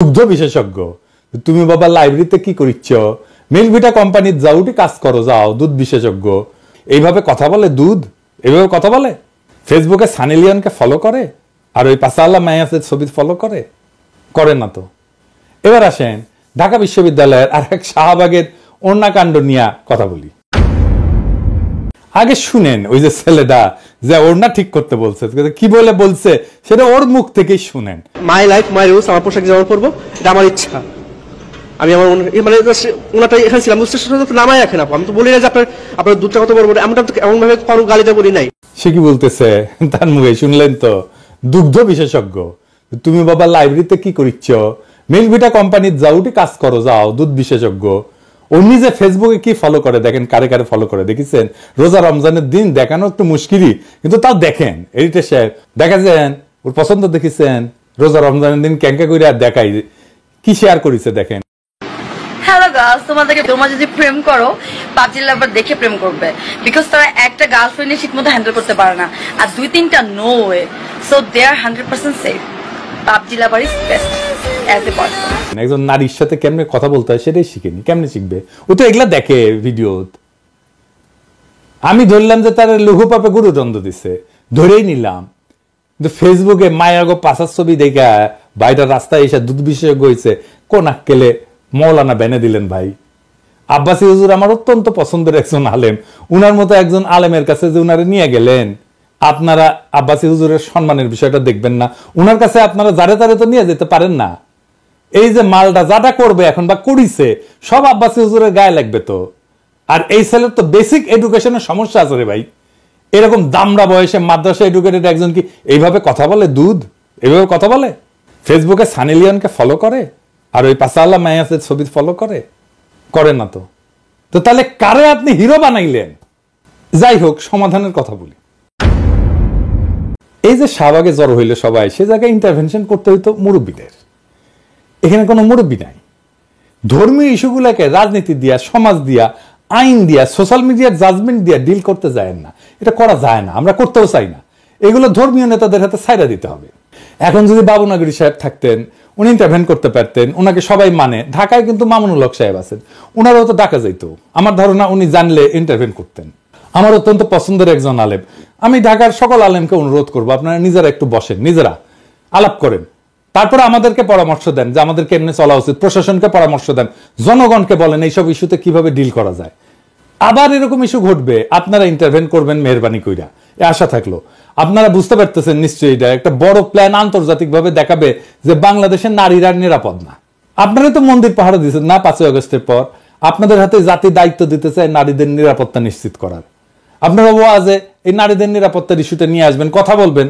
দুগ্ধ বিশেষজ্ঞ তুমি বাবা লাইব্রেরিতে কি করিচ্ছ? মিল্কভিটা কোম্পানির যাওটি কাজ করো, যাও দুধ বিশেষজ্ঞ। এইভাবে কথা বলে দুধ, এইভাবে কথা বলে। ফেসবুকে সানি লিওনকে ফলো করে আর ওই পাসাল্লা মায়াসের ছবি ফলো করে না তো। এবার আসেন ঢাকা বিশ্ববিদ্যালয়ের আর এক শাহবাগের ওড়নাকাণ্ড নিয়ে কথা বলি। আগে শুনেন ওই যে ছেলেটা যে ওড়না ঠিক করতে বলছে, কি বলে বলছে সেটা ওর মুখ থেকেই শুনেন। মাই লাইফ মাই রুলস, আমার পোশাক যেমন পরবো এটা আমার ইচ্ছা। আমি আমার মানে ওনাটাই এখানে ছিলাম, নামাই রাখেন আপু। আমি তো বলি না যে আপনার দুধটা কত বলবো, এমনটা এমন ভাবে কোনো গালিটা বলি নাই। সে কি বলতেছে তার মুখে শুনলেন তো, দুগ্ধ বিশেষজ্ঞ তুমি বাবা লাইব্রেরিতে কি করিচ্ছ? মিল্কভিটা কোম্পানির যাওটি কাজ করো, যাও দুধ বিশেষজ্ঞ। ও নিজে ফেসবুকে কি ফলো করে দেখেন, কারে কারে ফলো করে দেখেছেন? রোজা রমজানের দিন দেখানো একটু মুশকিলই, কিন্তু তাও দেখেন। এডিটর সাহেব দেখেছেন, ওর পছন্দ দেখেছেন? রোজা রমজানের দিন ক্যাঙ্কা করে আর দেখাই কি শেয়ার করেছে দেখেন। হ্যালো গার্লস, তোমরা যদি প্রেম করো পাবজি লাভার দেখে প্রেম করবে, বিকজ তারা একটা গার্লফ্রেন্ড ঠিকমতো হ্যান্ডেল করতে পারে না, আর দুই তিনটা no way, so they are 100% safe. PUBG lover is best as a person. একজন নারীর সাথে কেমনে কথা বলতে হয় সেটাই শিখেনি, কেমনে শিখবে? ও তো এগুলা দেখে ভিডিও। আমি ধরলাম যে তার লঘু পাপে গুরুদণ্ড দিছে, ধরেই নিলাম। কিন্তু ফেসবুকে মায়াগো পাশার ছবি দেখা ভাইটার রাস্তায় এসে দুধ বিশেষজ্ঞ হয়েছে, কোন আক্কেলে মৌলানা বেনে দিলেন ভাই। আব্বাসী হুজুর আমার অত্যন্ত পছন্দের একজন আলেম, উনার মতো একজন আলেমের কাছে যে উনারে নিয়ে গেলেন, আপনারা আব্বাসী হুজুরের সম্মানের বিষয়টা দেখবেন না? উনার কাছে আপনারা যারে তারে তো নিয়ে যেতে পারেন না। এই যে মালটা যাটা করবে এখন বা করিছে সব আব্বাসী হুজুরের গায়ে লাগবে তো। আর এই ছেলের তো বেসিক এডুকেশনের সমস্যা আছে রে ভাই। এরকম দামড়া বয়সে মাদ্রাসা এডুকেটেড একজন কি এইভাবে কথা বলে? দুধ এইভাবে কথা বলে? ফেসবুকে সানি লিওনকে ফলো করে আর ওই পাসাল্লা মায়াসের ছবি ফলো করে না তো। তো তাহলে কারে আপনি হিরো বানাইলেন? যাই হোক, সমাধানের কথা বলি। এই যে শাহবাগে জড়ো হইলে সবাই, সে জায়গায় ইন্টারভেনশন করতে হইতো মুরব্বীদের। এখানে কোনো মুরব্বী নাই। ধর্মীয় ইস্যুগুলোকে রাজনীতি দিয়া, সমাজ দিয়া, আইন দিয়া, সোশ্যাল মিডিয়ার জাজমেন্ট দিয়া ডিল করতে যায় না। এটা করা যায় না, আমরা করতেও চাই না। এগুলো ধর্মীয় নেতাদের হাতে ছাইড়া দিতে হবে। এখন যদি বাবুনগরী সাহেব থাকতেন, উনি ইন্টারভেন করতে পারতেন, ওনাকে সবাই মানে। ঢাকায় কিন্তু মামুনুল হক সাহেব আছেন, ওনারাও তো ডাকা যাইত। আমার ধারণা উনি জানলে ইন্টারভেন করতেন। আমার অত্যন্ত পছন্দের একজন আলেম। আমি ঢাকার সকল আলেমকে অনুরোধ করবো, আপনারা নিজেরা একটু বসেন, নিজেরা আলাপ করেন, তারপরে আমাদেরকে পরামর্শ দেন যে আমাদের কেমনে চলা উচিত। প্রশাসনকে পরামর্শ দেন, জনগণকে বলেন এইসব ইস্যুতে কিভাবে ডিল করা যায়। আবার এরকম ইস্যু ঘটবে, আপনারা ইন্টারভেন করবেন মেহরবানি কইরা, এ আশা থাকলো। আপনারা বুঝতে পারতেছেন নিশ্চয়ই এটা একটা বড় প্ল্যান, আন্তর্জাতিক ভাবে দেখাবে যে বাংলাদেশের নারীরা নিরাপদ না। আপনারা তো মন্দির পাহারা দিচ্ছেন না 5ই আগস্টের পর? আপনাদের হাতে জাতি দায়িত্ব দিতে চায় নারীদের নিরাপত্তা নিশ্চিত করার। আপনারা ওয়াজে এই নারীদের নিরাপত্তার ইস্যুতে নিয়ে আসবেন, কথা বলবেন।